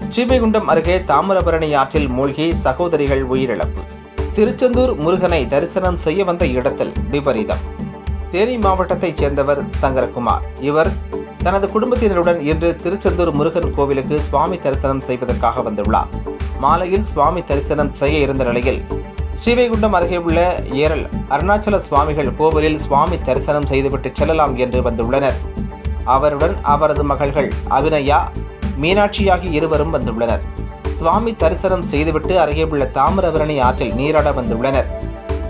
ஸ்ரீவைகுண்டம் அருகே தாமிரபரணி ஆற்றில் மூழ்கி சகோதரிகள் உயிரிழப்பு. திருச்செந்தூர் முருகனை தரிசனம் செய்ய வந்த இடத்தில் விபரீதம். தேனி மாவட்டத்தைச் சேர்ந்தவர் சங்கரகுமார். இவர் தனது குடும்பத்தினருடன் இன்று திருச்செந்தூர் முருகன் கோவிலுக்கு சுவாமி தரிசனம் செய்வதற்காக வந்துள்ளார். மாலையில் சுவாமி தரிசனம் செய்ய இருந்த நிலையில் ஸ்ரீவைகுண்டம் அருகே உள்ள ஏரல் அருணாச்சல சுவாமிகள் கோவிலில் சுவாமி தரிசனம் செய்துவிட்டு செல்லலாம் என்று வந்துள்ளனர். அவருடன் அவரது மகள்கள் அபிநயா, மீனாட்சி ஆகிய இருவரும் வந்துள்ளனர். சுவாமி தரிசனம் செய்துவிட்டு அருகே உள்ள தாமிரபரணி ஆற்றில் நீராட வந்துள்ளனர்.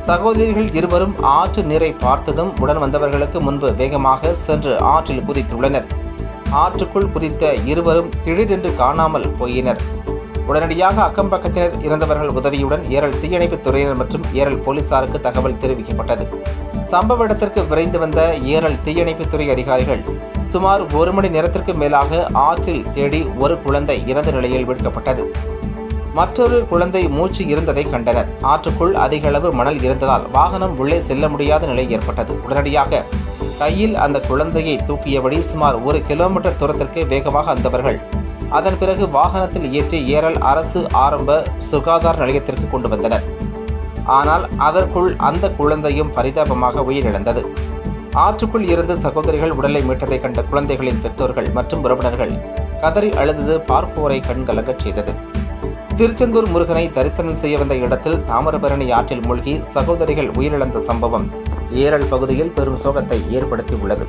சகோதரிகள் இருவரும் ஆற்று நீரை பார்த்ததும் உடன் வந்தவர்களுக்கு முன்பு வேகமாக சென்று ஆற்றில் குதித்துள்ளனர். ஆற்றுக்குள் குதித்த இருவரும் திடீரென்று காணாமல் போயினர். உடனடியாக அக்கம்பக்கத்தினர் இருந்தவர்கள் உதவியுடன் ஏரல் தீயணைப்புத் துறையினர் மற்றும் ஏரல் போலீசாருக்கு தகவல் தெரிவிக்கப்பட்டது. சம்பவ இடத்திற்கு விரைந்து வந்த ஏரல் தீயணைப்புத் துறை அதிகாரிகள் சுமார் 1 மணி நேரத்திற்கு மேலாக ஆற்றில் தேடி ஒரு குழந்தை இறந்த நிலையில் மீட்கப்பட்டது. மற்றொரு குழந்தை மூச்சு இருந்ததை கண்டனர். ஆற்றுக்குள் அதிக அளவு மணல் இருந்ததால் வாகனம் உள்ளே செல்ல முடியாத நிலை ஏற்பட்டது. உடனடியாக கையில் அந்த குழந்தையை தூக்கியபடி சுமார் 1 கிலோமீட்டர் தூரத்திற்கு வேகமாக வந்தவர்கள் அதன் பிறகு வாகனத்தில் ஏற்றி ஏரல் அரசு ஆரம்ப சுகாதார நிலையத்திற்கு கொண்டு வந்தனர். ஆனால் அதற்குள் அந்த குழந்தையும் பரிதாபமாக உயிரிழந்தது. ஆற்றுக்குள் இருந்து சகோதரிகள் உடலை மீட்டதை கண்ட குழந்தைகளின் பெற்றோர்கள் மற்றும் உறவினர்கள் கதறி அழுதது பார்ப்போரை கண்கலங்கச் செய்தது. திருச்செந்தூர் முருகனை தரிசனம் செய்ய வந்த இடத்தில் தாமிரபரணி ஆற்றில் மூழ்கி சகோதரிகள் உயிரிழந்த சம்பவம் ஏரல் பகுதியில் பெரும் சோகத்தை ஏற்படுத்தி உள்ளது.